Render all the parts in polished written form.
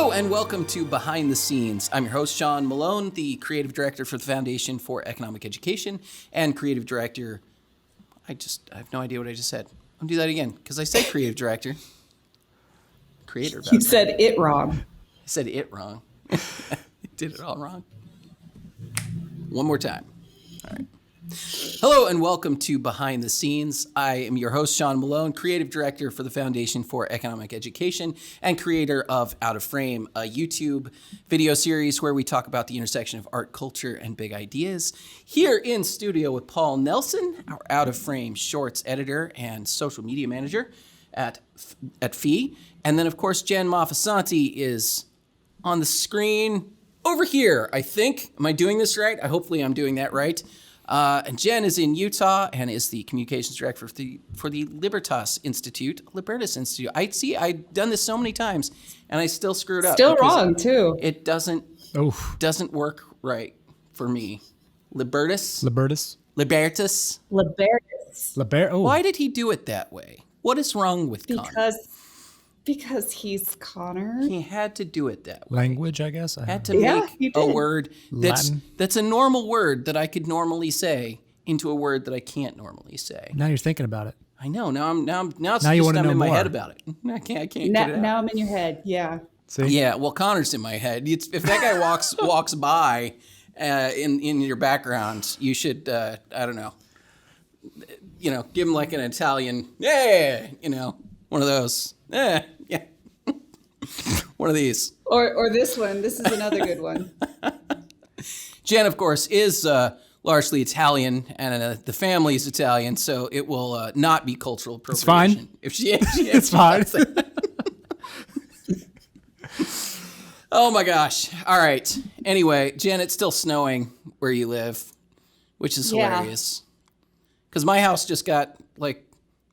Hello and welcome to Behind the Scenes. I'm your host, Sean Malone, the creative director for the Foundation for Economic Education and creative director. I have no idea what I just said. I'll do that again because I said creative director. Creator. You said it wrong. I said it wrong. I did it all wrong. One more time. All right. Hello and welcome to Behind the Scenes. I am your host, Sean Malone, creative director for the Foundation for Economic Education and creator of Out of Frame, a YouTube video series where we talk about the intersection of art, culture, and big ideas. Here in studio with Paul Nelson, our Out of Frame shorts editor and social media manager at FEE. And then, of course, Jen Maffasanti is on the screen over here, I think. Am I doing this right? Hopefully I'm doing that right. And Jen is in Utah and is the communications director for the Libertas Institute. I've done this so many times, and I still screwed up. Still wrong, too. It doesn't work right for me. Libertas. Why did he do it that way? What is wrong with Connor? Because he's Connor. He had to do it that way. Language, I guess. Had to make a word that's a normal word that I could normally say into a word that I can't normally say. Now you're thinking about it. I know. Now I'm in my head about it. I can't get it out. Now I'm in your head. Yeah. See? Yeah. Well, Connor's in my head. If that guy walks by in your background, you should I don't know. Give him like an Italian. Yeah. One of those. Yeah. One of these. Or this one. This is another good one. Jen, of course, is largely Italian, and the family is Italian, so it will not be cultural appropriation. It's fine. It's fine. Oh my gosh. All right. Anyway, Jen, it's still snowing where you live, which is hilarious. Because my house just got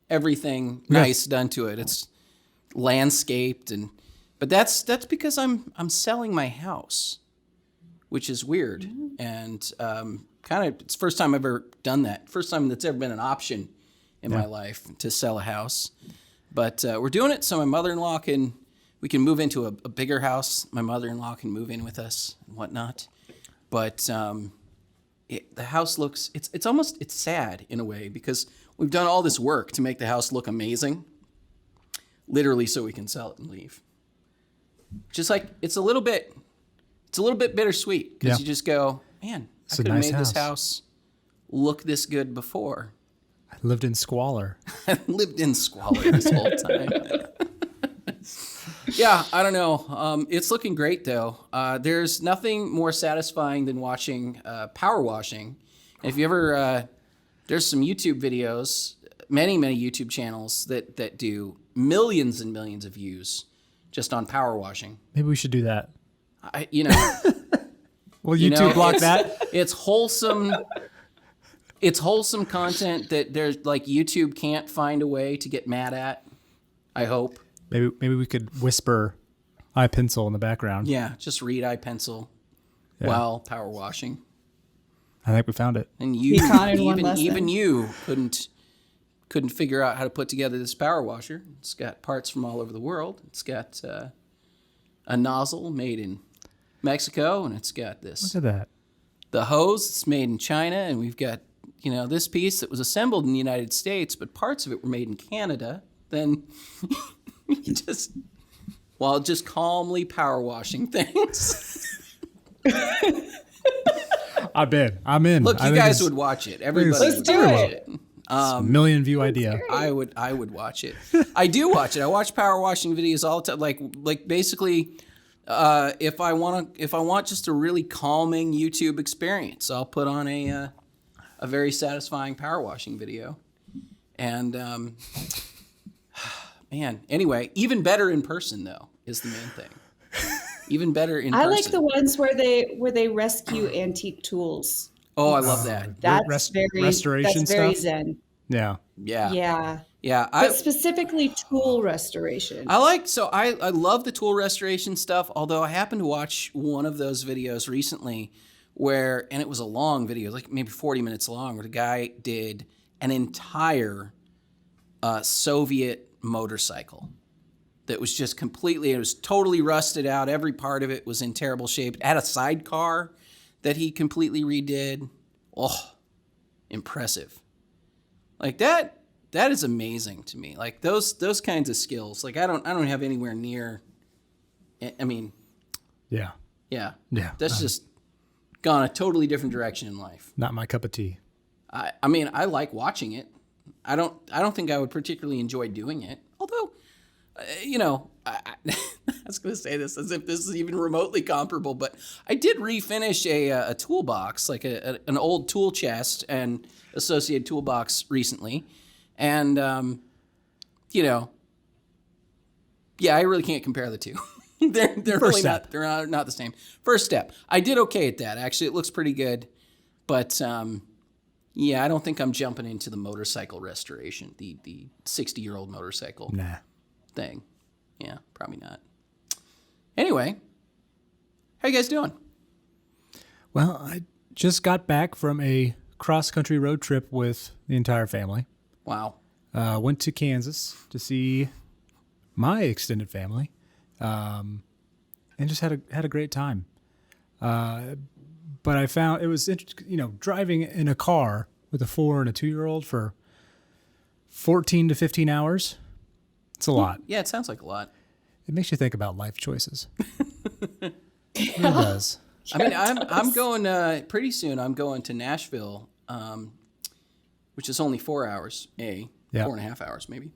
everything nice done to it. It's landscaped, but that's because I'm selling my house, which is weird, and it's the first time I've ever done that. First time that's ever been an option in my life to sell a house. But we're doing it so my mother-in-law we can move into a bigger house. My mother-in-law can move in with us and whatnot. But the house looks it's sad in a way because we've done all this work to make the house look amazing, literally so we can sell it and leave. Just it's a little bit bittersweet because you just go, man, I could have made this house look this good before. I lived in squalor. I lived in squalor this whole time. Yeah, I don't know. It's looking great though. There's nothing more satisfying than watching power washing. And if you ever, there's some YouTube videos, many YouTube channels that do millions and millions of views just on power washing. Maybe we should do that. Will YouTube block that? It's wholesome. It's wholesome content that there's YouTube can't find a way to get mad at. I hope. Maybe we could whisper iPencil in the background. Yeah, just read iPencil while power washing. I think we found it. And even you couldn't figure out how to put together this power washer. It's got parts from all over the world. It's got a nozzle made in Mexico, and it's got this. Look at that. The hose is made in China, and we've got this piece that was assembled in the United States, but parts of it were made in Canada. Then you just calmly power washing things. I'm in. Look, you guys would watch it. Everybody would watch it. It's a million view idea. I would watch it. I do watch it. I watch power washing videos all the time. Like basically, if I want just a really calming YouTube experience, I'll put on a very satisfying power washing video. And man, anyway, even better in person though is the main thing. Even better in person. I like the ones where they rescue antique tools. Oh, I love that. That's restoration very stuff. Zen. Yeah. But specifically tool restoration. I love the tool restoration stuff. Although I happened to watch one of those videos recently, and it was a long video, like maybe 40 minutes long, where the guy did an entire Soviet motorcycle. that was just it was totally rusted out. Every part of it was in terrible shape. It had a sidecar that he completely redid. Oh, impressive. Like that is amazing to me. Like those kinds of skills. Like I don't have anywhere near. I mean, Yeah. That's just gone a totally different direction in life. Not my cup of tea. I mean, I like watching it. I don't think I would particularly enjoy doing it. Although, I was going to say this as if this is even remotely comparable, but I did refinish a toolbox, like an old tool chest and associated toolbox recently. And, yeah, I really can't compare the two. they're really not the same. First step. I did okay at that. Actually, it looks pretty good. But, yeah, I don't think I'm jumping into the motorcycle restoration, the 60-year-old motorcycle thing. Yeah, probably not. Anyway, how you guys doing? Well, I just got back from a cross-country road trip with the entire family. Wow. Went to Kansas to see my extended family, and just had a great time. But I found it was driving in a car with a 4 and a 2-year-old for 14 to 15 hours. It's a lot. Yeah, it sounds like a lot. It makes you think about life choices. It does. I mean, I'm going pretty soon. I'm going to Nashville, which is only 4 hours. 4.5 hours maybe,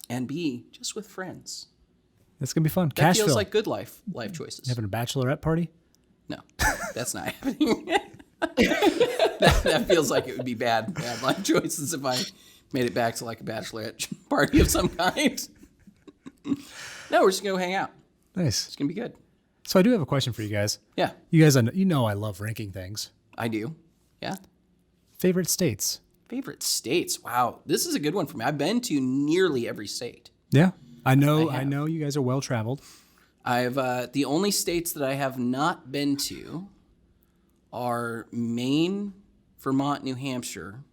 and B, just with friends. It's gonna be fun. That Cashville. feels like good life choices. Having a bachelorette party? No, that's not happening. that feels like it would be bad life choices if I made it back to like a bachelorette party of some kind. No, we're just gonna go hang out. Nice. It's gonna be good. So I do have a question for you guys. Yeah, You guys, I love ranking things. I do. Yeah. Favorite states? Favorite states? Wow, this is a good one for me. I've been to nearly every state. Yeah, I know you guys are well traveled. I've the only states that I have not been to are Maine, Vermont, New Hampshire.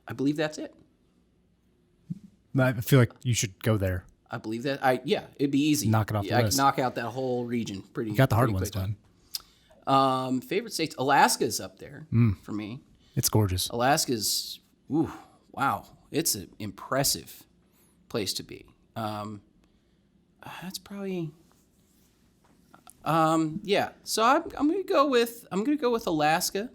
I believe that's it. I feel like you should go there. I believe that. It'd be easy. Knock it off the I list. could knock out that whole region pretty. You got the hard pretty ones quickly. done. Favorite states? Alaska's up there for me. It's gorgeous. Alaska's, wow, it's an impressive place to be. That's probably, yeah. So I'm gonna go with Alaska.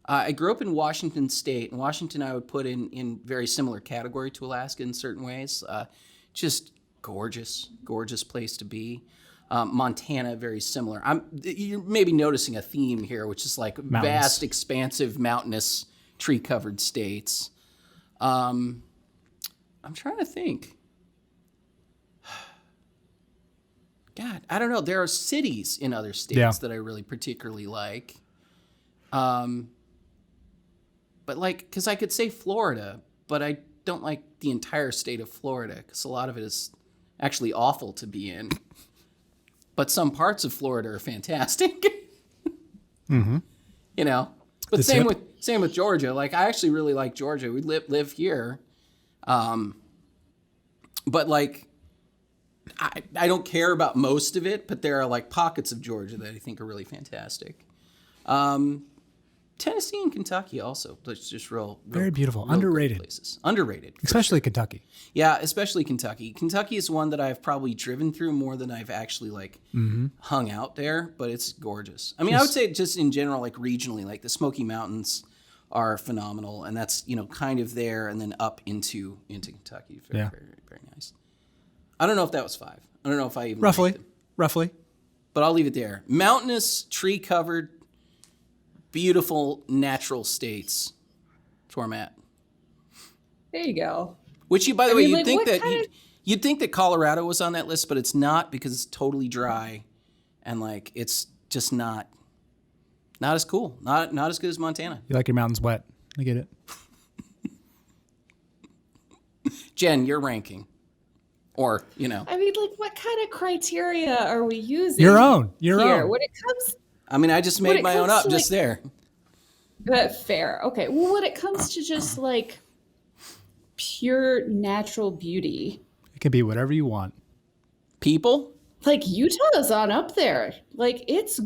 I grew up in Washington State, and Washington I would put in very similar category to Alaska in certain ways. Just gorgeous place to be. Montana, very similar. You're maybe noticing a theme here, which is like Mountains. Vast, expansive, mountainous, tree-covered states. I'm trying to think. God, I don't know. There are cities in other states that I really particularly like. But like, because I could say Florida, but I don't like the entire state of Florida because a lot of it is actually awful to be in. But some parts of Florida are fantastic. Mm-hmm. But same with Georgia. Like I actually really like Georgia. We live here. But like I don't care about most of it, but there are like pockets of Georgia that I think are really fantastic. Tennessee and Kentucky also. That's just real Very beautiful. real Underrated. places. Underrated. Especially Kentucky. Yeah, especially Kentucky. Kentucky is one that I've probably driven through more than I've actually like hung out there, but it's gorgeous. I mean, I would say just in general, like regionally, like the Smoky Mountains are phenomenal, and that's kind of there and then up into Kentucky. Very, very, very nice. I don't know if that was 5. I don't know if I even Roughly. ranked them, Roughly. but I'll leave it there. Mountainous, tree covered, beautiful natural states. That's where I'm at. There you go. Which by the way, mean, you'd like, think what that you'd think that Colorado was on that list, but it's not because it's totally dry, and like it's just not as cool, not as good as Montana. You like your mountains wet. I get it. Jen, your ranking, or I mean, like, what kind of criteria are we using? Your own. here? When it comes, I mean, I just made my own comes up to, just like, there. but fair. Okay. Well, when it comes to just like pure natural beauty, can be whatever you want. People? Like Utah's on up there. Like it's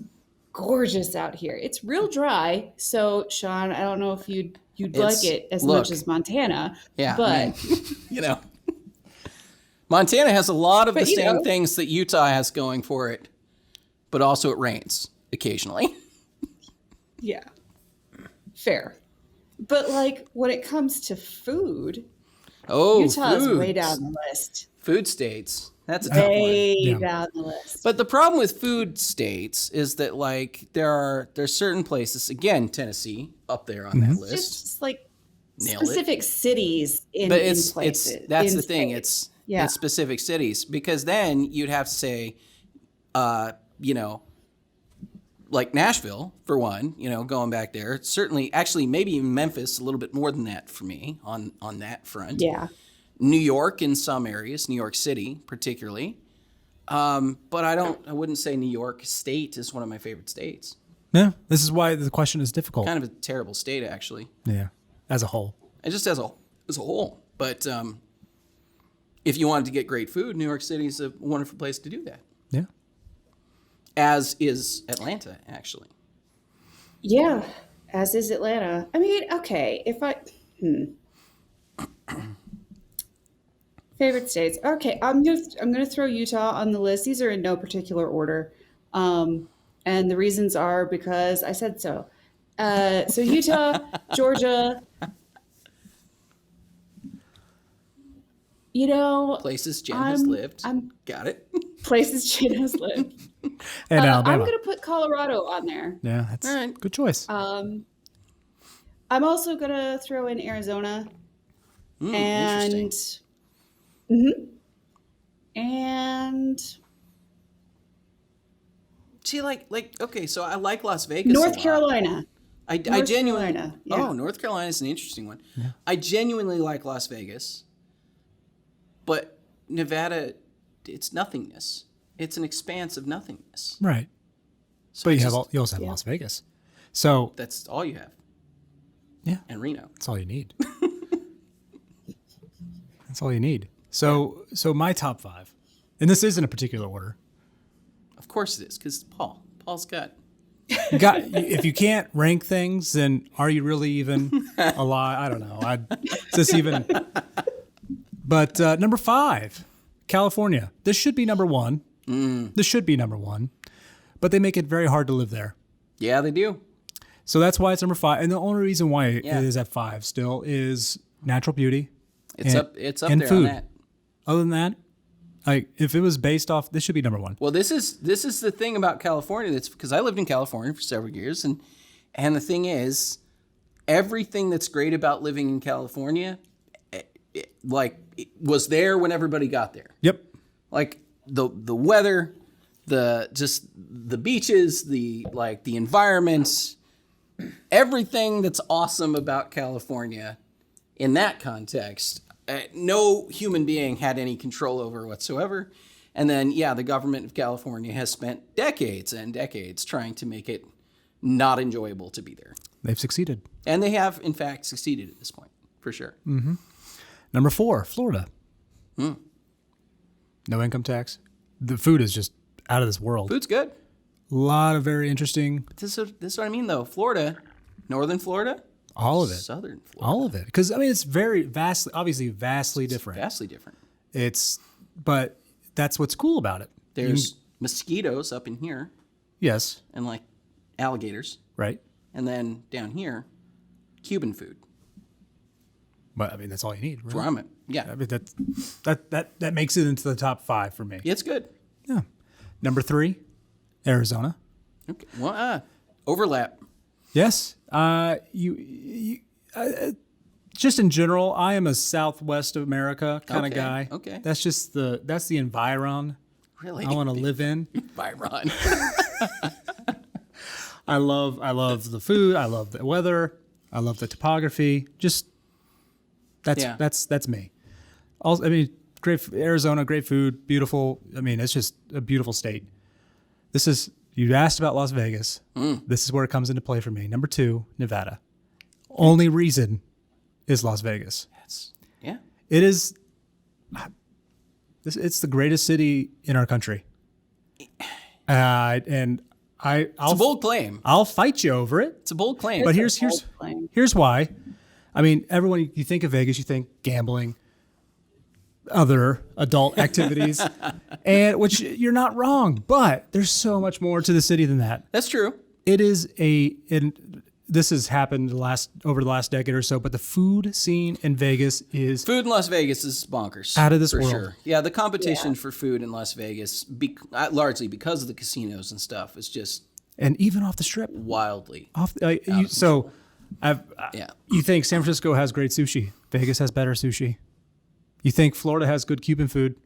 gorgeous out here. It's real dry. So Sean, I don't know if you'd like it as much as Montana. Yeah, but I mean, Montana has a lot of the same things that Utah has going for it, but also it rains occasionally. Yeah, fair. But like when it comes to food, Utah's way down the list. Food states. That's a tough one. Way down the list. But the problem with food states is that like there's certain places, again, Tennessee up there on that list. It's just like specific cities in places. That's the thing. It's specific cities, because then you'd have to say, like Nashville for one, going back there. Certainly, actually, maybe even Memphis, a little bit more than that for me on that front. Yeah. New York in some areas, New York City particularly. But I wouldn't say New York State is one of my favorite states. Yeah, this is why the question is difficult. Kind of a terrible state, actually. Yeah, as a whole. And just as a whole. But if you wanted to get great food, New York City is a wonderful place to do that. Yeah. As is Atlanta, actually. Yeah, as is Atlanta. I mean, okay, favorite states. Okay, I'm gonna throw Utah on the list. These are in no particular order, and the reasons are because I said so. So Utah, Georgia. Places Jen has lived. Got it. Places Jen has lived. And Alabama. I'm gonna put Colorado on there. Yeah, that's a good choice. I'm also gonna throw in Arizona, and and see, like okay, so I like Las Vegas. North Carolina. I genuinely. Carolina, yeah. Oh, North Carolina is an interesting one. Yeah. I genuinely like Las Vegas, but Nevada, it's nothingness. It's an expanse of nothingness. Right. So but you also have Las Vegas. So that's all you have. Yeah. And Reno. That's all you need. That's all you need. So my top 5, and this isn't a particular order. Of course it is, because Paul's got. If you can't rank things, then are you really even alive? I don't know. Is this even? But number 5, California. This should be number 1. This should be number 1, but they make it very hard to live there. Yeah, they do. So that's why it's number 5. And the only reason why it is at 5 still is natural beauty. It's up there food. On that. Other than that, like if it was based off, this should be number 1. Well, this is the thing about California. That's because I lived in California for several years, and the thing is, everything that's great about living in California, it was there when everybody got there. Yep. Like the weather, the beaches, the environments, everything that's awesome about California in that context, no human being had any control over whatsoever. And then, the government of California has spent decades and decades trying to make it not enjoyable to be there. They've succeeded. And they have, in fact, succeeded at this point, for sure. Mm-hmm. Number 4, Florida. No income tax. The food is just out of this world. Food's good. A lot of very interesting. But this is what I mean, though. Florida, northern Florida. All of it. Southern Florida. All of it. Because, it's very vastly different. Vastly different. But that's what's cool about it. There's mosquitoes up in here. Yes. And alligators. Right. And then down here, Cuban food. But that's all you need. Right? Ramen. Yeah. That makes it into the top 5 for me. It's good. Yeah. Number 3, Arizona. Okay. Well, overlap. Yes. Just in general, I am a Southwest America kind of guy. Okay. That's just that's the environ. Really? I want to live in. Environ. I love the food. I love the weather. I love the topography. Just that's me. Also, great Arizona, great food, beautiful. It's just a beautiful state. You asked about Las Vegas. This is where it comes into play for me. Number 2, Nevada. Only reason is Las Vegas. Yeah. It is. It's the greatest city in our country. And I'll It's a bold claim. I'll fight you over it. It's a bold claim. But It's a bold claim. here's why. I mean, everyone, you think of Vegas, you think gambling, other adult activities, and which you're not wrong, but there's so much more to the city than that. That's true. It is this has happened over the last decade or so, but the food scene in Vegas is Food in Las Vegas is bonkers. Out of this for world. Sure. Yeah, the competition for food in Las Vegas, largely because of the casinos and stuff, is just and even off the strip. wildly. You think San Francisco has great sushi? Vegas has better sushi. You think Florida has good Cuban food?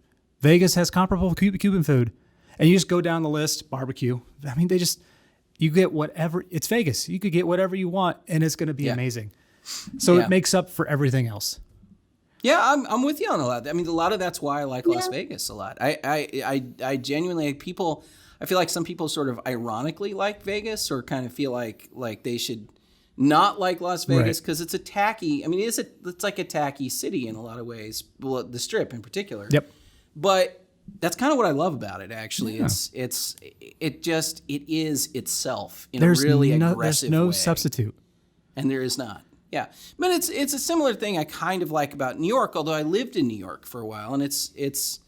Vegas has comparable Cuban food. And you just go down the list, barbecue. I mean, you get whatever. It's Vegas. You could get whatever you want, and it's going to be amazing. So it makes up for everything else. Yeah, I'm with you on a lot. I mean, a lot of that's why I like Las Vegas a lot. I genuinely, I feel like some people sort of ironically like Vegas, or kind of feel like they should not like Las Vegas because it's a tacky. I mean, it's like a tacky city in a lot of ways. Well, the Strip in particular. Yep. But that's kind of what I love about it. Actually, it is itself in a really aggressive way. There's no substitute, and there is not. Yeah, but it's a similar thing I kind of like about New York. Although I lived in New York for a while, and it's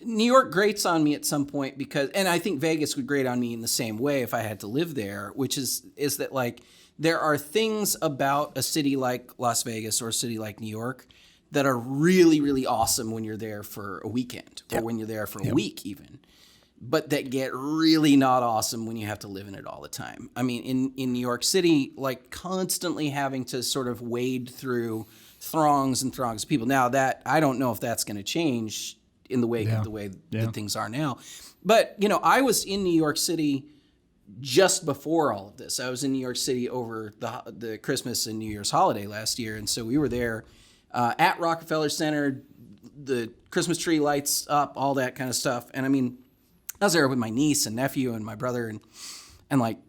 New York grates on me at some point because, and I think Vegas would grate on me in the same way if I had to live there. Which is that like there are things about a city like Las Vegas or a city like New York that are really, really awesome when you're there for a weekend or when you're there for a week even, but that get really not awesome when you have to live in it all the time. I mean, in New York City, like constantly having to sort of wade through throngs and throngs of people. Now that, I don't know if that's going to change in the wake of the way that things are now. But, I was in New York City just before all of this. I was in New York City over the Christmas and New Year's holiday last year. And so we were there at Rockefeller Center, the Christmas tree lights up, all that kind of stuff. And I mean, I was there with my niece and nephew and my brother and like,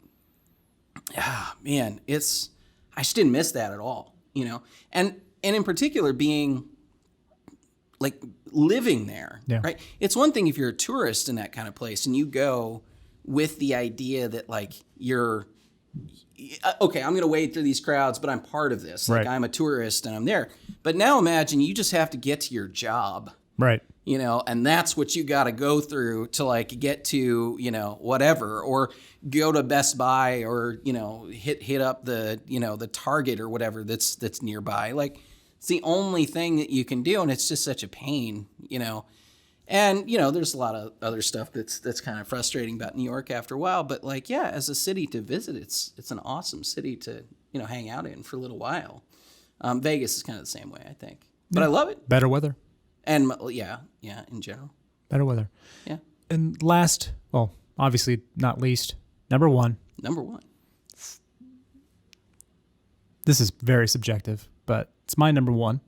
man, I just didn't miss that at all, and in particular being like living there, right? It's one thing if you're a tourist in that kind of place and you go with the idea that like you're, okay, I'm going to wade through these crowds, but I'm part of this. Like I'm a tourist and I'm there. But now imagine you just have to get to your job. Right. And that's what you got to go through to like get to, whatever, or go to Best Buy or, hit up the, the Target or whatever that's nearby. Like it's the only thing that you can do. And it's just such a pain, and, there's a lot of other stuff that's kind of frustrating about New York after a while. But like, yeah, as a city to visit, it's an awesome city to, hang out in for a little while. Vegas is kind of the same way, I think. But I love it. Better weather. And in general. Better weather. Yeah. And last, well, obviously not least, number one. This is very subjective, but it's my number one.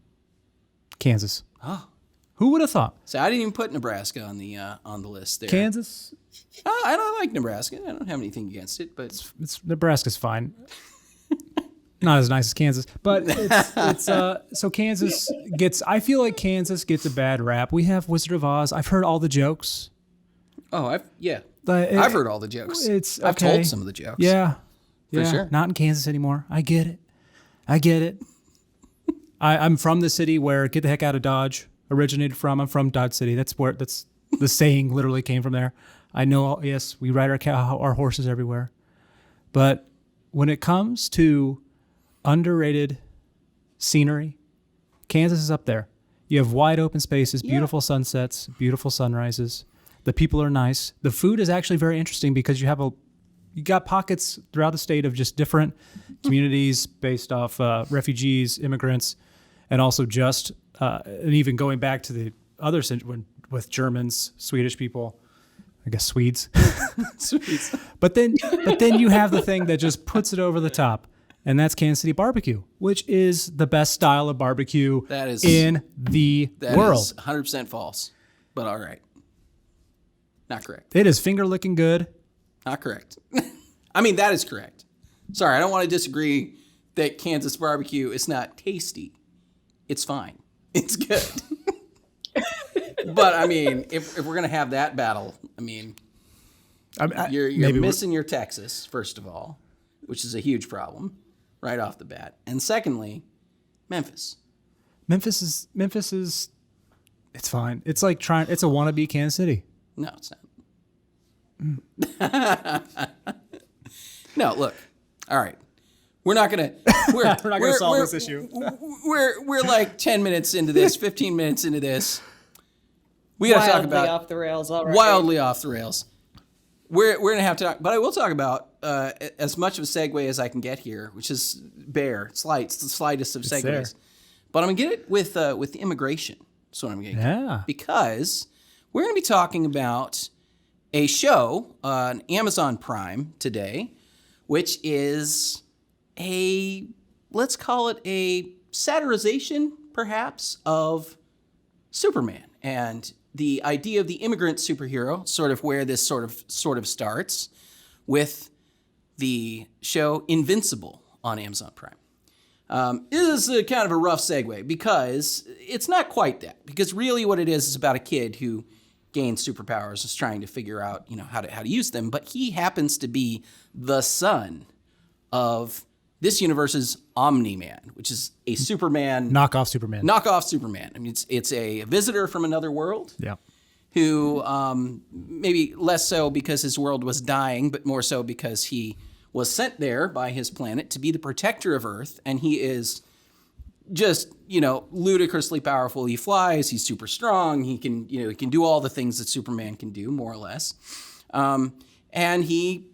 Kansas. Oh. Who would have thought? So I didn't even put Nebraska on the list there. Kansas? I don't like Nebraska. I don't have anything against it, but Nebraska's fine. Not as nice as Kansas, but it's so Kansas I feel like Kansas gets a bad rap. We have Wizard of Oz. I've heard all the jokes. Oh, I've heard all the jokes. I've told some of the jokes. Yeah. For sure. Not in Kansas anymore. I get it. I'm from the city where Get the Heck Out of Dodge originated from. I'm from Dodge City. That's the saying literally came from there. I know, yes, we ride our horses everywhere. But when it comes to underrated scenery, Kansas is up there. You have wide open spaces, beautiful sunsets, beautiful sunrises. The people are nice. The food is actually very interesting because you got pockets throughout the state of just different communities based off refugees, immigrants, and also just and even going back to the other with Germans, Swedish people, I guess Swedes. But then you have the thing that just puts it over the top. And that's Kansas City barbecue, which is the best style of barbecue in the world. That is 100% false, but all right. Not correct. It is finger-licking good. Not correct. I mean, that is correct. Sorry, I don't want to disagree that Kansas barbecue is not tasty. It's fine. It's good. But I mean, if we're gonna have that battle, I mean, you're missing your Texas, first of all, which is a huge problem right off the bat, and secondly, Memphis. Memphis is. It's fine. It's like it's a wannabe Kansas City. No, it's not. No, look. All right. We're not gonna solve this issue. We're like 10 minutes into this, 15 minutes into this. We gotta talk about off the rails, all right. Wildly off the rails. We're gonna have to talk, but I will talk about as much of a segue as I can get here, which is the slightest of segues. But I'm gonna get it with the immigration. That's what I'm getting. Yeah. Because we're gonna be talking about a show on Amazon Prime today, which is let's call it a satirization, perhaps, of Superman and the idea of the immigrant superhero, sort of where this sort of starts with the show Invincible on Amazon Prime. It is a kind of a rough segue because it's not quite that. Because really what it is about a kid who gains superpowers, is trying to figure out, how to use them. But he happens to be the son of this universe's Omni-Man, which is a Superman knockoff Superman. Knockoff Superman. I mean, it's a visitor from another world. Yeah. Who maybe less so because his world was dying, but more so because he was sent there by his planet to be the protector of Earth, and he is just ludicrously powerful. He flies. He's super strong. He can do all the things that Superman can do, more or less. And he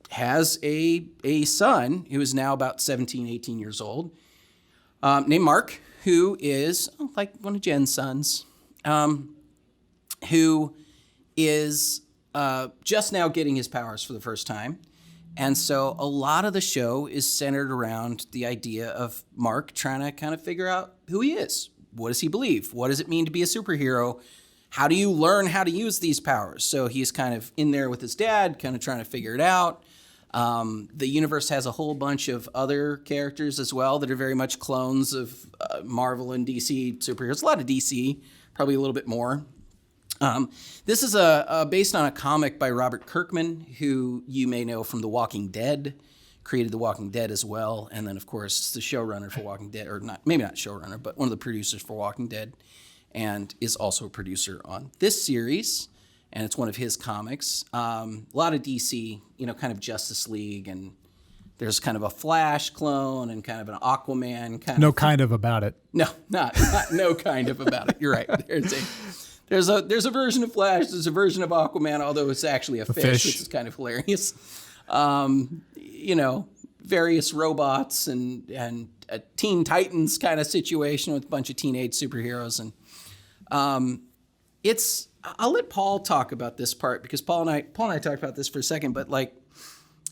has a son who is now about 17, 18 years old, named Mark, who is like one of Jen's sons, who is just now getting his powers for the first time. And so a lot of the show is centered around the idea of Mark trying to kind of figure out who he is. What does he believe? What does it mean to be a superhero? How do you learn how to use these powers? So he's kind of in there with his dad, kind of trying to figure it out. The universe has a whole bunch of other characters as well that are very much clones of Marvel and DC superheroes. A lot of DC, probably a little bit more. This is based on a comic by Robert Kirkman, who you may know from The Walking Dead, created The Walking Dead as well, and then of course the showrunner for Walking Dead, or maybe not showrunner, but one of the producers for Walking Dead, and is also a producer on this series, and it's one of his comics. A lot of DC, kind of Justice League, and there's kind of a Flash clone and kind of an Aquaman kind No of. kind of about it. No, not no kind of about it. You're right. There's a version of Flash. There's a version of Aquaman, although it's actually a fish, which is kind of hilarious. Various robots and a Teen Titans kind of situation with a bunch of teenage superheroes, and I'll let Paul talk about this part because Paul and I talked about this for a second, but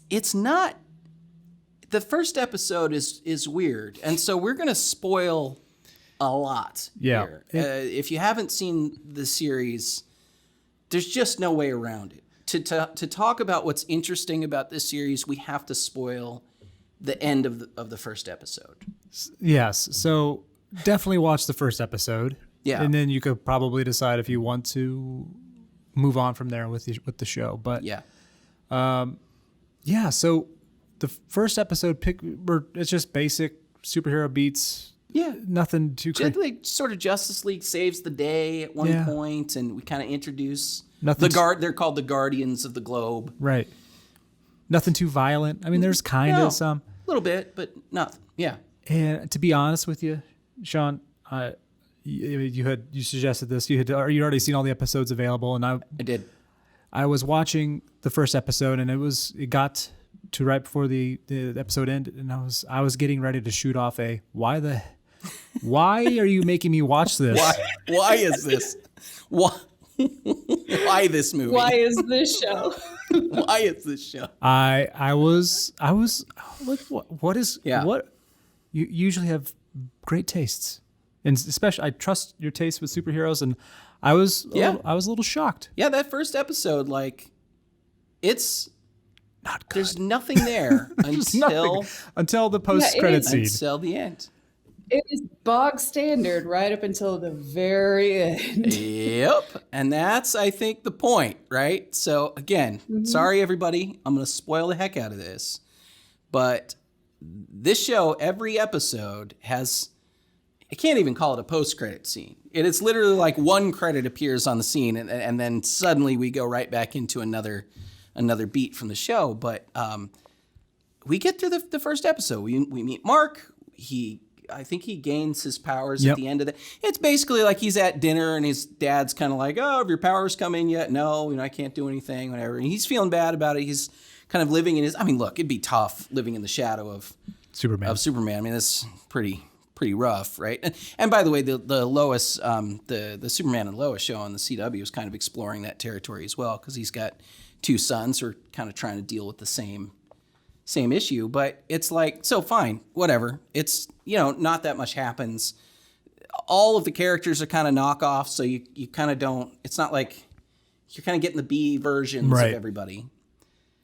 it's not. The first episode is weird, and so we're gonna spoil a lot here. If you haven't seen the series, there's just no way around it. To talk about what's interesting about this series, we have to spoil the end of the first episode. Yes. So definitely watch the first episode. Yeah. And then you could probably decide if you want to move on from there with the show. But yeah. So the first episode it's just basic superhero beats. Yeah, nothing too crazy. Sort of Justice League saves the day at one point, and we kind of introduce They're called the Guardians of the Globe. Right. Nothing too violent. I mean, there's kind of some. A little bit, but nothing. Yeah. And to be honest with you, Sean, you suggested this. You'd already seen all the episodes available, and I did. I was watching the first episode, and it got to right before the episode ended, and I was getting ready to shoot off why are you making me watch this? Why is this? Why this movie? Why is this show? Why is this show? I was like, what is what? You usually have great tastes, and especially I trust your taste with superheroes, and I was a little shocked. Yeah, that first episode, it's not good. There's nothing there until the post credit scene. Until the end. It is bog standard right up until the very end. Yep. And that's, I think, the point, right? So, again, sorry, everybody. I'm going to spoil the heck out of this. But this show, every episode has, I can't even call it a post-credit scene. It is literally like one credit appears on the scene, and then suddenly we go right back into another beat from the show. But we get through the first episode. We meet Mark. I think he gains his powers at the end of it. It's basically like he's at dinner and his dad's kind of like, "Oh, have your powers come in yet?" "No, I can't do anything," whatever. And he's feeling bad about it. He's kind of living in his, I mean, look, it'd be tough living in the shadow of Superman. I mean, it's pretty rough, right? And by the way, the Lois, the Superman and Lois show on the CW is kind of exploring that territory as well, because he's got two sons who are kind of trying to deal with the same issue. But it's like, so fine, whatever. It's, not that much happens. All of the characters are kind of knockoffs, so you kind of don't, it's not like you're kind of getting the B versions of everybody.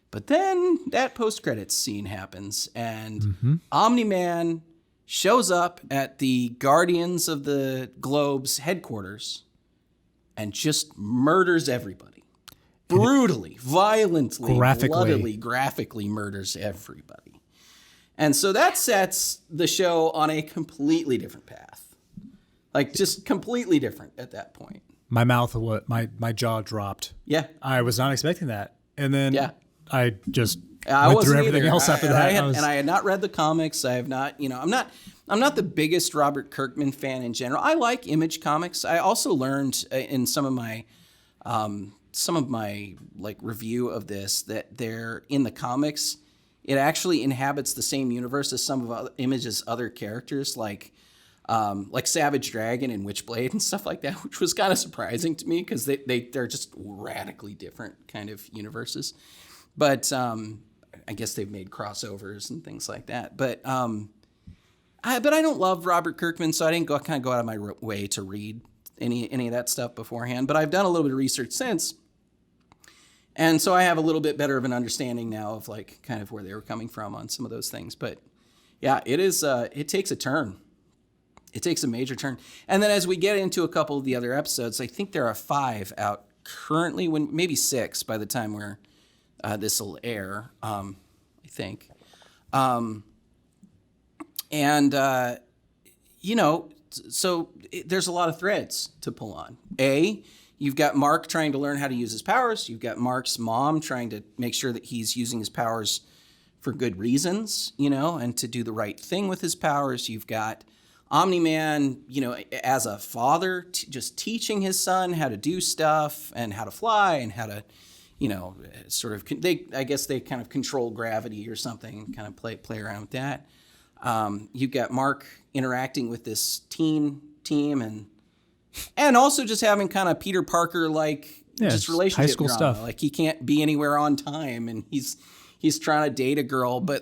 But then that post-credits scene happens, and Omni-Man shows up at the Guardians of the Globe's headquarters and just murders everybody. Brutally, violently, graphically murders everybody. And so that sets the show on a completely different path. Like, just completely different at that point. My jaw dropped. Yeah. I was not expecting that. And then I just I went wasn't through everything either. else after that. I had not read the comics. I have not, I'm not the biggest Robert Kirkman fan in general. I like Image Comics. I also learned in some of my like review of this that they're in the comics, it actually inhabits the same universe as some of Image's other characters, like Savage Dragon and Witchblade and stuff like that, which was kind of surprising to me because they're just radically different kind of universes. But I guess they've made crossovers and things like that. But I don't love Robert Kirkman, so I didn't go out of my way to read any of that stuff beforehand. But I've done a little bit of research since, and so I have a little bit better of an understanding now of like kind of where they were coming from on some of those things. But yeah, it is. It takes a turn. It takes a major turn. And then as we get into a couple of the other episodes, I think there are 5 out currently, maybe 6 by the time this will air, I think. So there's a lot of threads to pull on. You've got Mark trying to learn how to use his powers. You've got Mark's mom trying to make sure that he's using his powers for good reasons, and to do the right thing with his powers. You've got Omni-Man, as a father, just teaching his son how to do stuff and how to fly and how to, I guess they kind of control gravity or something, kind of play around with that. You've got Mark interacting with this team and also just having kind of Peter Parker just relationship high school drama. stuff. Like he can't be anywhere on time, and he's trying to date a girl, but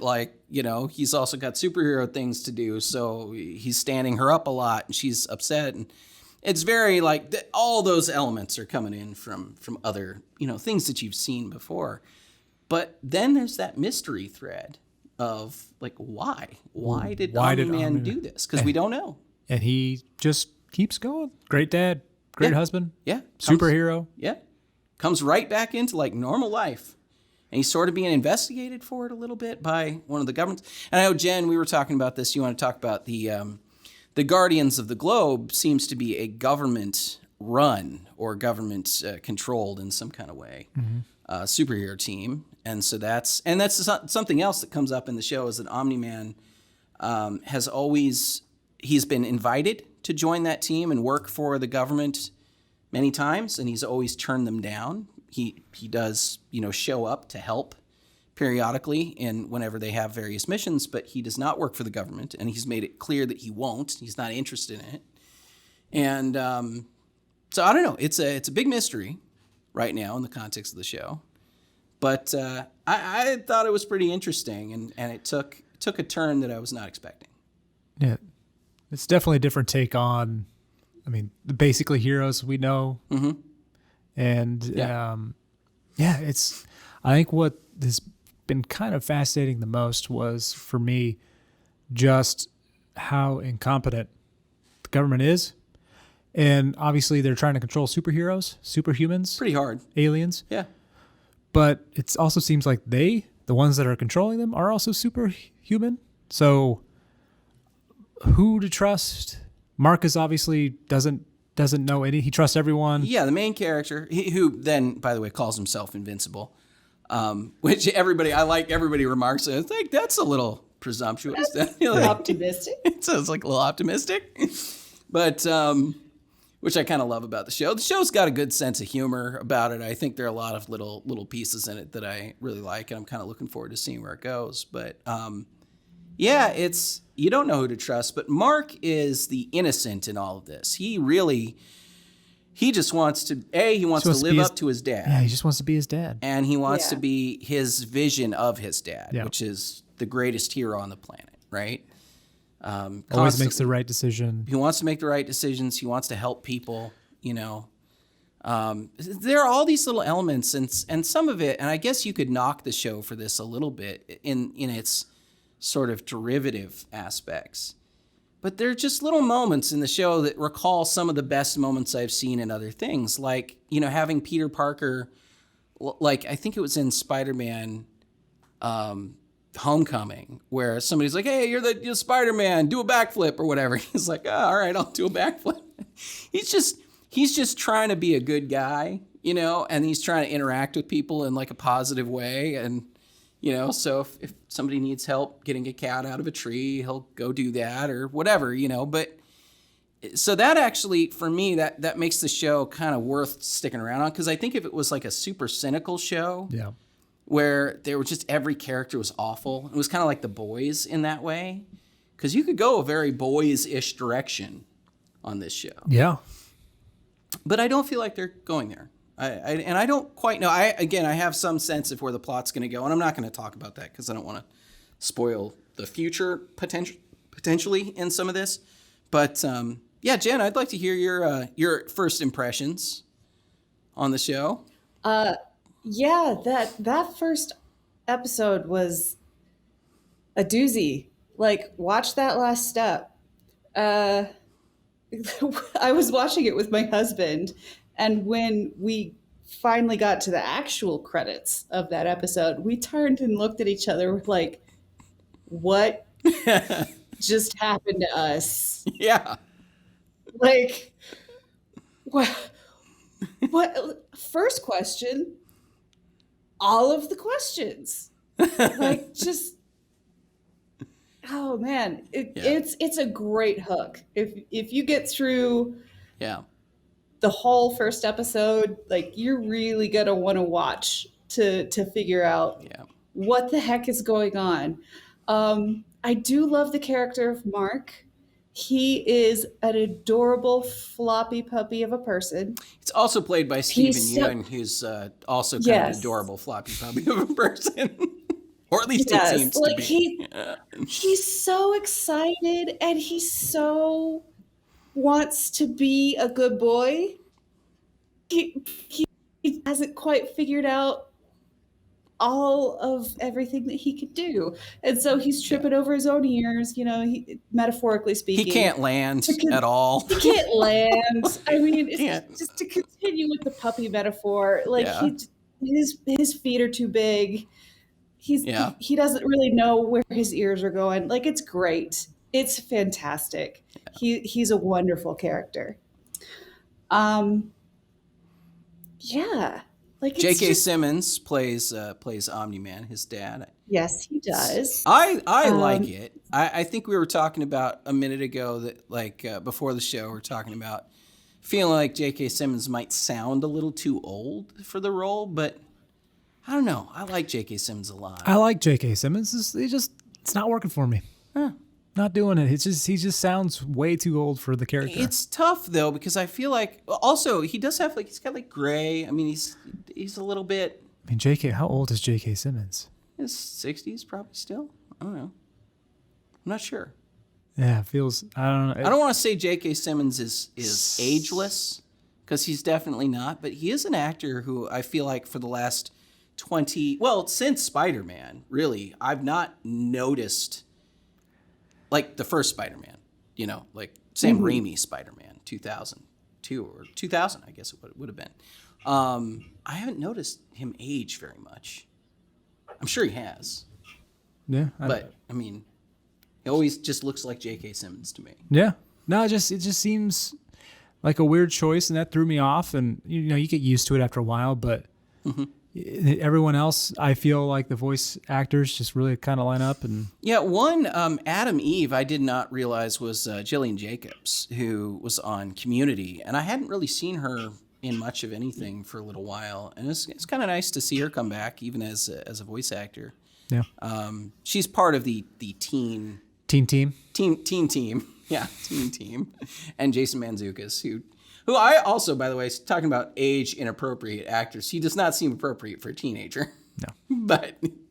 he's also got superhero things to do, so he's standing her up a lot, and she's upset, and it's very all those elements are coming in from other things that you've seen before. But then there's that mystery thread of why did Omni-Man do this? Because we don't know. And he just keeps going. Great dad, great husband. Yeah. Superhero. Comes right back into normal life. And he's sort of being investigated for it a little bit by one of the governments. And I know, Jen, we were talking about this. You want to talk about the Guardians of the Globe seems to be a government run or government controlled in some kind of way superhero team. And so that's something else that comes up in the show is that Omni-Man he's been invited to join that team and work for the government many times, and he's always turned them down. He does, show up to help periodically whenever they have various missions, but he does not work for the government, and he's made it clear that he won't. He's not interested in it. And so I don't know. It's a big mystery right now in the context of the show. But I thought it was pretty interesting, and it took a turn that I was not expecting. Yeah. It's definitely a different take on, basically heroes we know. Mm-hmm. And I think what has been kind of fascinating the most was, for me, just how incompetent the government is. And obviously they're trying to control superhumans, Pretty hard. aliens. Yeah. But it also seems like the ones that are controlling them, are also superhuman. So who to trust? Marcus obviously doesn't know any. He trusts everyone. Yeah, the main character, who then, by the way, calls himself Invincible, which everybody remarks, I think that's a little presumptuous. Optimistic. It sounds like a little optimistic. But, which I kind of love about the show. The show's got a good sense of humor about it. I think there are a lot of little pieces in it that I really like, and I'm kind of looking forward to seeing where it goes. But, yeah, you don't know who to trust, but Mark is the innocent in all of this. He just wants to live up to his dad. Yeah, he just wants to be his dad. And he wants to be his vision of his dad, which is the greatest hero on the planet, right? Always makes the right decision. He wants to make the right decisions. He wants to help people, There are all these little elements, and some of it, and I guess you could knock the show for this a little bit in its sort of derivative aspects. But there are just little moments in the show that recall some of the best moments I've seen in other things, like, having Peter Parker, like I think it was in Spider-Man Homecoming, where somebody's like, hey, you're Spider-Man, do a backflip or whatever. He's like, oh, all right, I'll do a backflip. He's just trying to be a good guy, and he's trying to interact with people in like a positive way. And, so if somebody needs help getting a cat out of a tree, he'll go do that or whatever, But so that actually, for me, that makes the show kind of worth sticking around on. Because I think if it was like a super cynical show, where there were just every character was awful, it was kind of like The Boys in that way. Because you could go a very boys-ish direction on this show. Yeah. But I don't feel like they're going there. I don't quite know. I have some sense of where the plot's going to go, and I'm not going to talk about that because I don't want to spoil the future potentially in some of this. But yeah, Jen, I'd like to hear your first impressions on the show. Yeah, that first episode was a doozy. Like, watch that last step. I was watching it with my husband, and when we finally got to the actual credits of that episode, we turned and looked at each other with like, what just happened to us? Yeah. Like, what? First question, all of the questions. Like, just, oh man, it's a great hook. If you get through the whole first episode, like, you're really gonna want to watch to figure out what the heck is going on. I do love the character of Mark. He is an adorable floppy puppy of a person. It's also played by Stephen Yeun, who's also kind of an adorable floppy puppy of a person. Or at least it seems to be. He's so excited, and he so wants to be a good boy. He hasn't quite figured out all of everything that he could do, and so he's tripping over his own ears, metaphorically speaking. He can't land at all. He can't land. I mean, it's just to continue with the puppy metaphor, like his feet are too big. He doesn't really know where his ears are going. Like, it's great. It's fantastic. He's a wonderful character. Yeah. Like, J.K. Simmons plays Omni-Man, his dad. Yes, he does. I like it. I think we were talking about a minute ago that, like, before the show, we're talking about feeling like J.K. Simmons might sound a little too old for the role, but I don't know. I like J.K. Simmons a lot. I like J.K. Simmons. It's not working for me. Huh. Not doing it. He just sounds way too old for the character. It's tough though, because I feel like also he does have he's got gray. I mean, he's a little bit. I mean, J.K. How old is J.K. Simmons? His 60s probably still. I don't know. I'm not sure. Yeah, it feels. I don't know. I don't want to say J.K. Simmons is ageless, because he's definitely not. But he is an actor who I feel like for the last since Spider-Man, really, I've not noticed like the first Spider-Man, you know, like Sam Raimi Spider-Man, 2002 or 2000, I guess it would have been. I haven't noticed him age very much. I'm sure he has. Yeah. But, I mean, he always just looks like J.K. Simmons to me. Yeah. No, it just seems like a weird choice, and that threw me off. And, you know, you get used to it after a while, but everyone else, I feel like the voice actors just really kind of line up. And yeah, one, Adam Eve, I did not realize was Jillian Jacobs, who was on Community. And I hadn't really seen her in much of anything for a little while. And it's kind of nice to see her come back, even as a voice actor. yeah, She's part of the teen team. team. Yeah, teen team. And Jason Mantzoukas, who I also, by the way, talking about age inappropriate actors, he does not seem appropriate for a teenager. No.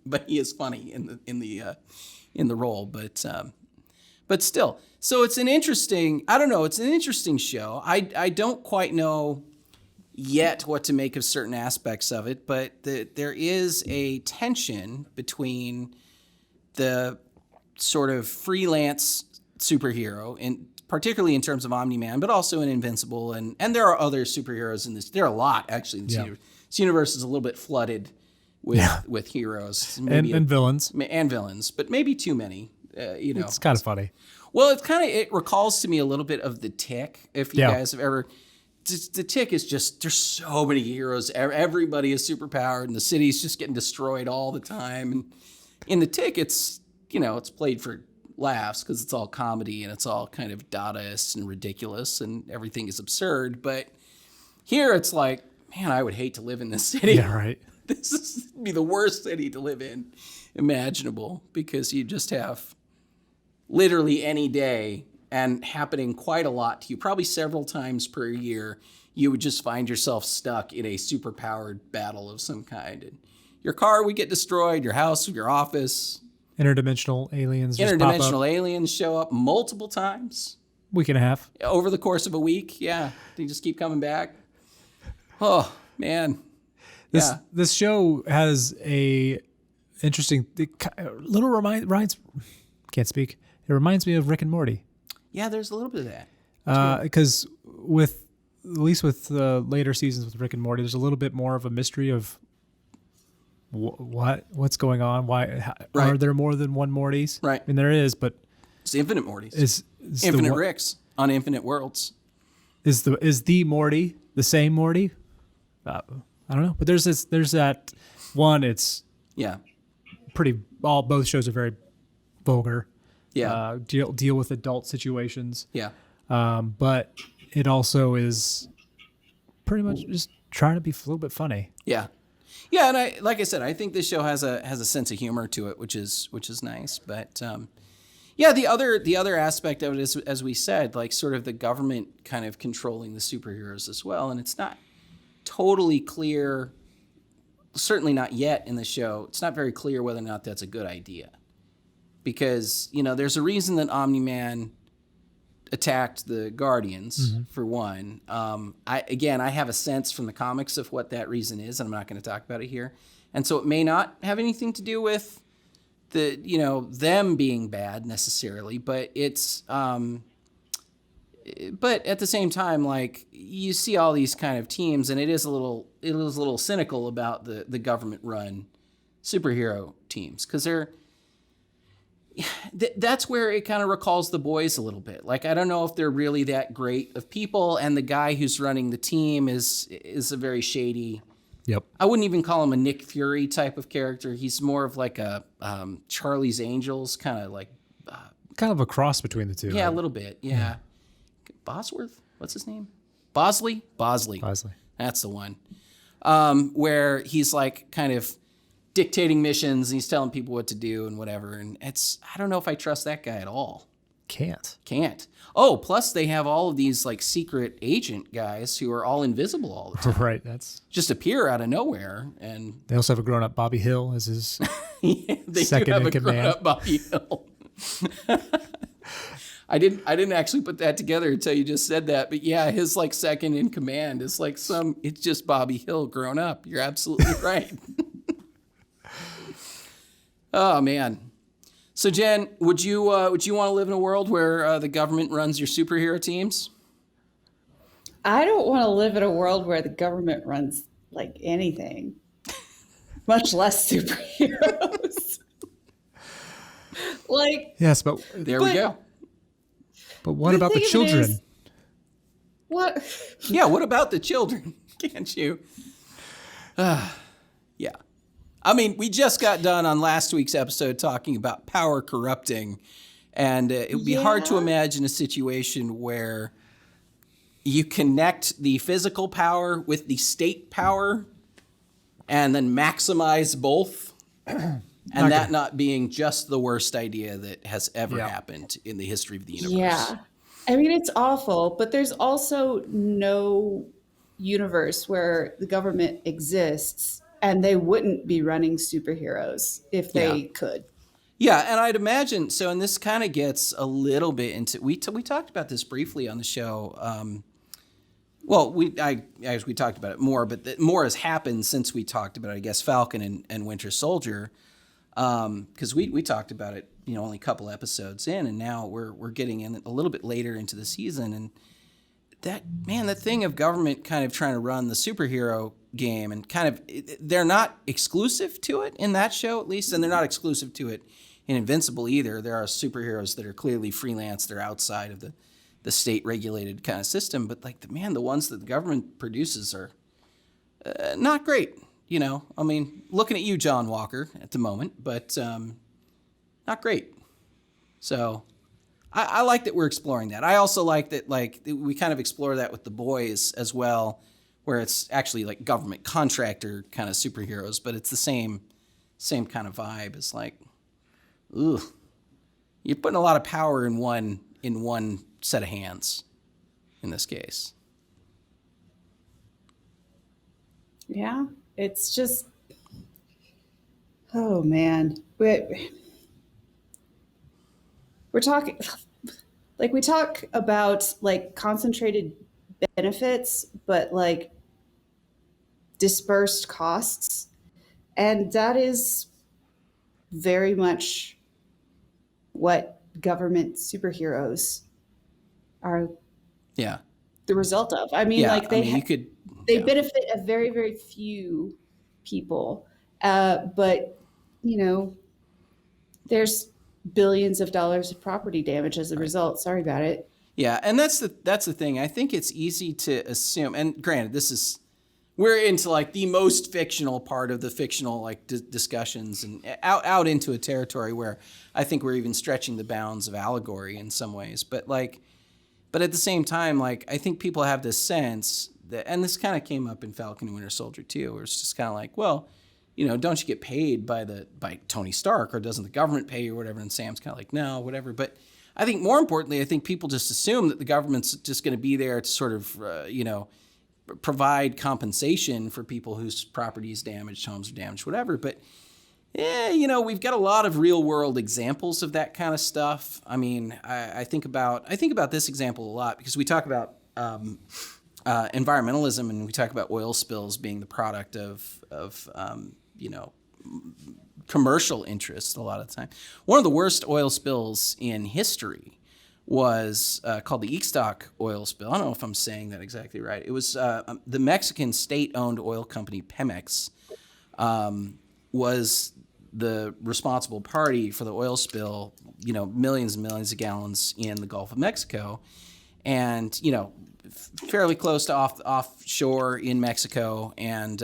But he is funny in the role. But still. So it's an interesting, I don't know, it's an interesting show. I don't quite know yet what to make of certain aspects of it, but there is a tension between the sort of freelance superhero, and particularly in terms of Omni-Man, but also in Invincible, and there are other superheroes in this. There are a lot actually in this universe. This universe is a little bit flooded with heroes And villains. and villains, but maybe too many. You know, It's kind of funny. well, it recalls to me a little bit of The Tick. If you guys have ever, The Tick is just, there's so many heroes. Everybody is superpowered, and the city's just getting destroyed all the time. And in The Tick, it's, you know, it's played for laughs because it's all comedy and it's all kind of Dadaist and ridiculous and everything is absurd. But here it's like, man, I would hate to live in this city. Yeah, right. This is be the worst city to live in imaginable, because you just have literally any day, and happening quite a lot to you, probably several times per year, you would just find yourself stuck in a superpowered battle of some kind. And your car would get destroyed, your house, your office. Interdimensional aliens just pop up. Interdimensional aliens show up multiple times. Week and a half. Over the course of a week, yeah. They just keep coming back. Oh, man. This show has a interesting, can't speak. It reminds me of Rick and Morty. Yeah, there's a little bit of that. Because at least with later seasons with Rick and Morty, there's a little bit more of a mystery of what's going on. Why are there more than one Mortys? Right. I mean, there is, but it's infinite Mortys. Is infinite Ricks on infinite worlds. Is the Morty the same Morty? I don't know, but there's that one. It's pretty. Both shows are very vulgar. Yeah. Deal with adult situations. Yeah. But it also is pretty much just trying to be a little bit funny. Yeah. Yeah, and like I said, I think this show has a sense of humor to it, which is nice. But the other aspect of it is, as we said, like sort of the government kind of controlling the superheroes as well, and it's not totally clear. Certainly not yet in the show. It's not very clear whether or not that's a good idea, because there's a reason that Omni-Man attacked the Guardians, for one. I have a sense from the comics of what that reason is, and I'm not going to talk about it here. And so it may not have anything to do with them being bad necessarily, but it's but at the same time, like, you see all these kind of teams, and it is a little cynical about the government run superhero teams, because that's where it kind of recalls The Boys a little bit. Like, I don't know if they're really that great of people, and the guy who's running the team is a very shady. Yep. I wouldn't even call him a Nick Fury type of character. He's more of like a Charlie's Angels kind of like. Kind of a cross between the two. Yeah, a little bit. Yeah. Bosworth? What's his name? Bosley. That's the one. Where he's like kind of dictating missions, and he's telling people what to do and whatever. And I don't know if I trust that guy at all. Can't. Oh, plus they have all of these like secret agent guys who are all invisible all the time. Right. That's just appear out of nowhere. And they also have a grown-up Bobby Hill as his they second do have in a command. Grown-up Bobby Hill. I didn't actually put that together until you just said that. But yeah, his like second in command is like it's just Bobby Hill grown up. You're absolutely right. Oh man. So Jen, would you want to live in a world where the government runs your superhero teams? I don't want to live in a world where the government runs like anything, much less superheroes. Like, Yes, but There we go. what about the thing of it children? is- what? Yeah, what about the children? Can't you? Yeah. I mean, we just got done on last week's episode talking about power corrupting, and it would be hard to Yeah. imagine a situation where you connect the physical power with the state power and then maximize both, and that not being just the worst idea that has ever happened in the history of the universe. Yeah. I mean, it's awful, but there's also no universe where the government exists and they wouldn't be running superheroes if they could. Yeah, and I'd imagine so. And this kind of gets a little bit into we talked about this briefly on the show. Well, we talked about it more, but more has happened since we talked about it, I guess Falcon and Winter Soldier, because we talked about it, only a couple episodes in, and now we're getting in a little bit later into the season, and that thing of government kind of trying to run the superhero game, and kind of they're not exclusive to it in that show at least, and they're not exclusive to it in Invincible either. There are superheroes that are clearly freelance; they're outside of the state regulated kind of system, but like the ones that the government produces are not great. I mean, looking at you, John Walker, at the moment, but not great. So I like that we're exploring that. I also like that we kind of explore that with The Boys as well, where it's actually like government contractor kind of superheroes, but it's the same kind of vibe. It's like, ooh, you're putting a lot of power in one set of hands in this case. Yeah. It's just, oh man. We're talking, like, we talk about like concentrated benefits, but like dispersed costs. And that is very much what government superheroes are Yeah. the result of. I mean, Yeah. like they benefit a very, very few people. But there's billions of dollars of property damage as a result. Sorry about it. Yeah, and that's the thing. I think it's easy to assume, and granted, we're into like the most fictional part of the fictional like discussions, and out into a territory where I think we're even stretching the bounds of allegory in some ways. But at the same time, like I think people have this sense that, and this kind of came up in Falcon and Winter Soldier too, where it's just kind of like, well, don't you get paid by Tony Stark, or doesn't the government pay you or whatever? And Sam's kind of like, no, whatever. But I think more importantly, I think people just assume that the government's just going to be there to sort of, provide compensation for people whose property is damaged, homes are damaged, whatever. But, we've got a lot of real world examples of that kind of stuff. I mean, I think about this example a lot because we talk about environmentalism, and we talk about oil spills being the product of commercial interest a lot of the time. One of the worst oil spills in history was called the Eekstock oil spill. I don't know if I'm saying that exactly right. It was the Mexican state-owned oil company Pemex was the responsible party for the oil spill, millions and millions of gallons in the Gulf of Mexico. And, fairly close to offshore in Mexico, and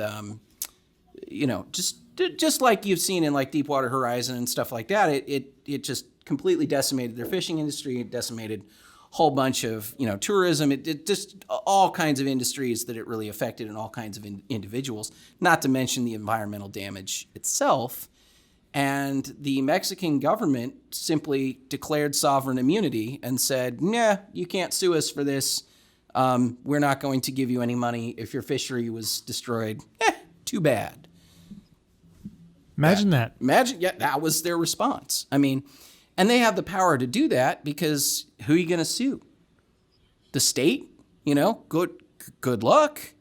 just like you've seen in like Deepwater Horizon and stuff like that, it just completely decimated their fishing industry. It decimated a whole bunch of tourism. It just all kinds of industries that it really affected, and all kinds of individuals. Not to mention the environmental damage itself. And the Mexican government simply declared sovereign immunity and said, "Nah, you can't sue us for this. We're not going to give you any money if your fishery was destroyed. Too bad." Imagine that. That was their response. I mean, and they have the power to do that because who are you going to sue? The state? Good luck.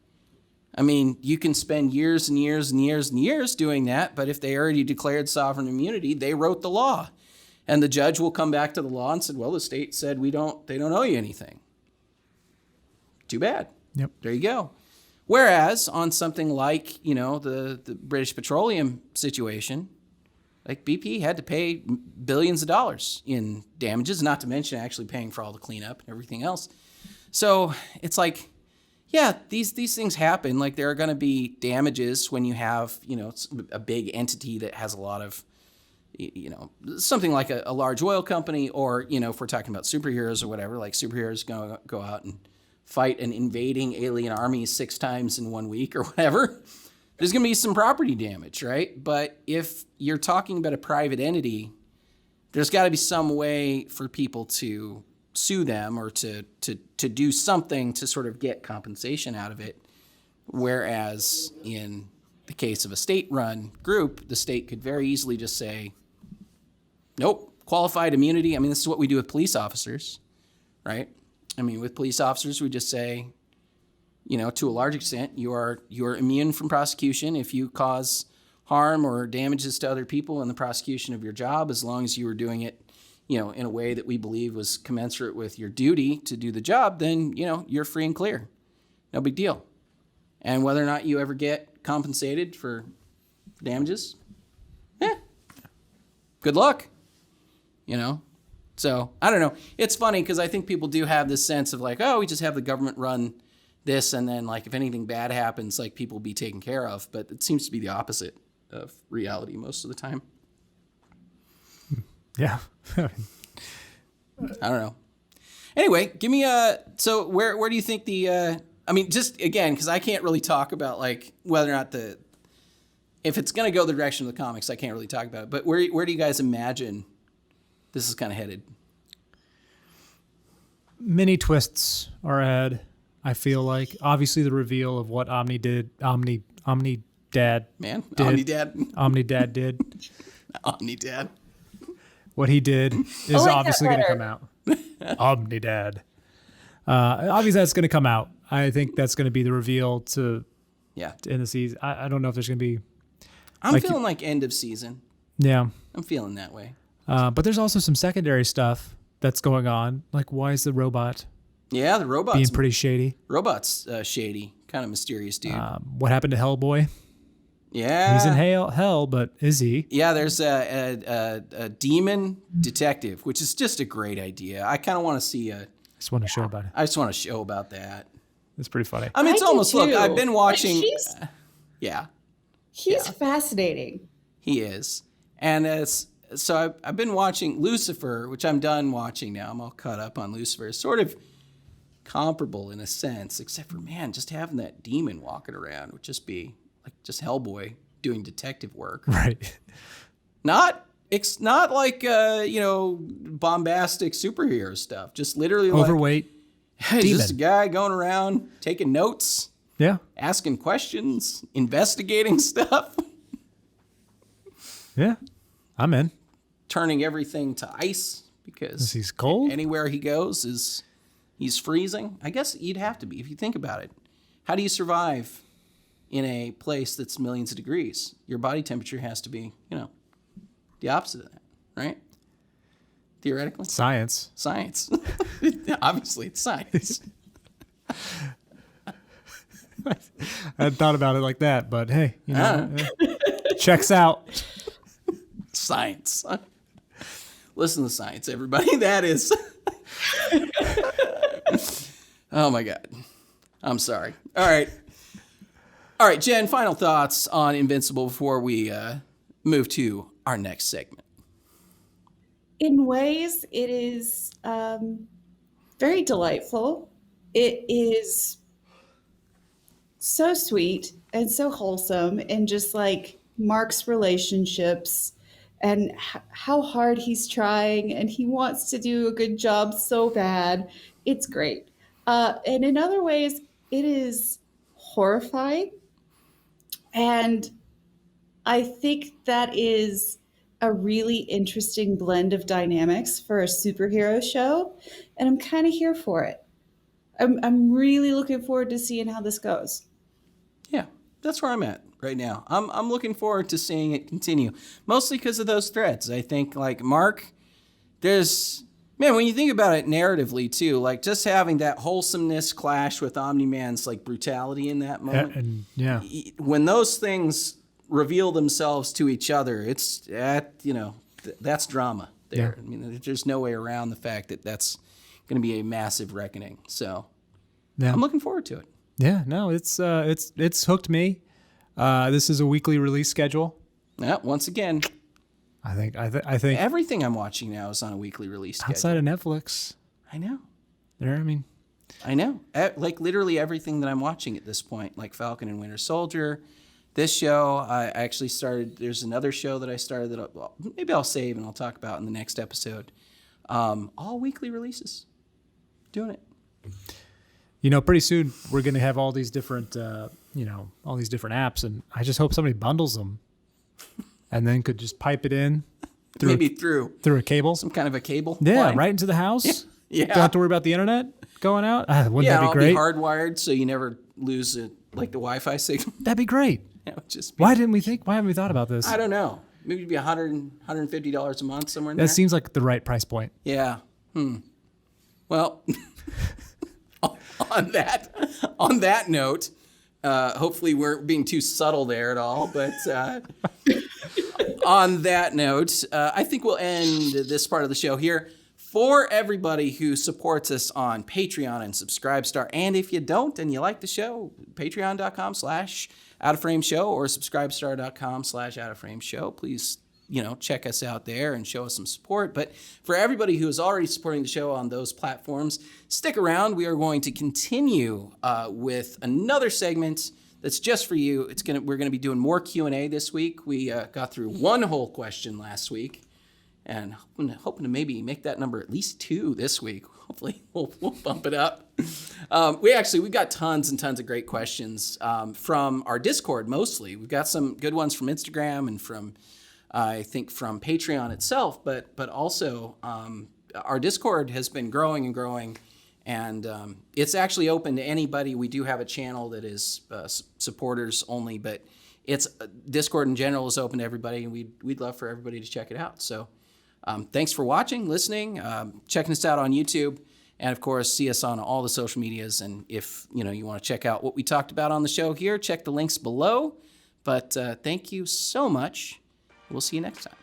I mean, you can spend years and years and years and years doing that, but if they already declared sovereign immunity, they wrote the law. And the judge will come back to the law and said, well, the state said they don't owe you anything. Too bad. Yep. There you go. Whereas on something like, the British Petroleum situation, like BP had to pay billions of dollars in damages, not to mention actually paying for all the cleanup and everything else. So it's like, yeah, these things happen. Like there are going to be damages when you have, a big entity that has a lot of, something like a large oil company, or, if we're talking about superheroes or whatever, like superheroes go out and fight an invading alien army 6 times in 1 week or whatever, there's going to be some property damage, right? But if you're talking about a private entity, there's got to be some way for people to sue them or to do something to sort of get compensation out of it. Whereas in the case of a state-run group, the state could very easily just say, nope, qualified immunity. I mean, this is what we do with police officers, right? I mean, with police officers, we just say, to a large extent, you are immune from prosecution if you cause harm or damages to other people in the prosecution of your job, as long as you were doing it, in a way that we believe was commensurate with your duty to do the job, then, you're free and clear. No big deal. And whether or not you ever get compensated for damages, good luck, So I don't know. It's funny because I think people do have this sense of like, oh, we just have the government run this, and then like if anything bad happens, like people will be taken care of. But it seems to be the opposite of reality most of the time. Yeah. I don't know. Anyway, give me so where do you think just again, because I can't really talk about like whether or not if it's going to go the direction of the comics, I can't really talk about it. But where do you guys imagine this is kind of headed? Many twists are ahead, I feel like. Obviously, the reveal of what Omnidad did. Omnidad did. Omnidad. What he did is obviously going to come out. Omnidad. Obviously, that's going to come out. I think that's going to be the reveal to end the season. I don't know if there's going to be... I'm feeling like end of season. Yeah. I'm feeling that way. But there's also some secondary stuff that's going on. Like, why is the robot... Yeah, the robot's... being pretty shady. Robot's shady. Kind of mysterious dude. What happened to Hellboy? Yeah. He's in hell, but is he? Yeah, there's a demon detective, which is just a great idea. I kind of want to see I just want to show about it. I just want to show about that. It's pretty funny. I mean, it's almost... Look, I've been watching... yeah. He's fascinating. He is. And so I've been watching Lucifer, which I'm done watching now. I'm all caught up on Lucifer. It's sort of comparable in a sense, except for, man, just having that demon walking around would just be like just Hellboy doing detective work. Right. It's not like, bombastic superhero stuff. Just literally overweight. Hey, just a guy going around taking notes. Yeah. Asking questions, investigating stuff. Yeah. I'm in. Turning everything to ice because he's cold. Anywhere he goes he's freezing. I guess you'd have to be if you think about it. How do you survive in a place that's millions of degrees? Your body temperature has to be, the opposite of that, right? Theoretically. Science. Obviously, it's science. I hadn't thought about it like that, but hey, checks out. Science. Listen to science, everybody. That is. Oh my God. I'm sorry. All right, Jen, final thoughts on Invincible before we move to our next segment. In ways, it is very delightful. It is so sweet and so wholesome, and just like Mark's relationships and how hard he's trying, and he wants to do a good job so bad. It's great. And in other ways, it is horrifying. And I think that is a really interesting blend of dynamics for a superhero show. And I'm kind of here for it. I'm really looking forward to seeing how this goes. Yeah, that's where I'm at right now. I'm looking forward to seeing it continue, mostly because of those threads. I think like Mark Man, when you think about it narratively too, like just having that wholesomeness clash with Omni-Man's like brutality in that moment. And yeah, When those things reveal themselves to each other, it's that's drama there. Yeah. I mean, there's no way around the fact that that's going to be a massive reckoning. So yeah, I'm looking forward to it. yeah. No, it's hooked me. This is a weekly release schedule. Yeah, once again, I think everything I'm watching now is on a weekly release schedule. outside of Netflix, I know. I mean, Like literally everything that I'm watching at this point, like Falcon and Winter Soldier, this show. I actually started. There's another show that I started that maybe I'll save and I'll talk about in the next episode. All weekly releases. Doing it. Pretty soon we're going to have all these different, all these different apps, and I just hope somebody bundles them, and then could just pipe it in through a cable, some kind of a cable. Yeah, line. right into the house. Yeah. Don't have to worry about the internet going out. Wouldn't that be I'll great? be hardwired so you never lose the Wi-Fi signal. That'd be great. Just Why haven't we thought about this? I don't know. Maybe it'd be $150 a month somewhere in That there. seems like the right price point. Yeah. Well, on that note, hopefully we weren't being too subtle there at all, but on that note, I think we'll end this part of the show here. For everybody who supports us on Patreon and Subscribestar, and if you don't and you like the show, patreon.com/outoframeshow or subscribestar.com/outoframeshow. Please, check us out there and show us some support. But for everybody who is already supporting the show on those platforms, stick around. We are going to continue with another segment that's just for you. We're going to be doing more Q&A this week. We got through one whole question last week. And hoping to maybe make that number at least 2 this week. Hopefully we'll bump it up. We got tons and tons of great questions from our Discord mostly. We've got some good ones from Instagram and from Patreon itself, but also our Discord has been growing and growing, and it's actually open to anybody. We do have a channel that is supporters only, but Discord in general is open to everybody, and we'd love for everybody to check it out. So. Thanks for watching, listening, checking us out on YouTube, and of course, see us on all the social medias. And if you want to check out what we talked about on the show here, check the links below. But thank you so much. We'll see you next time.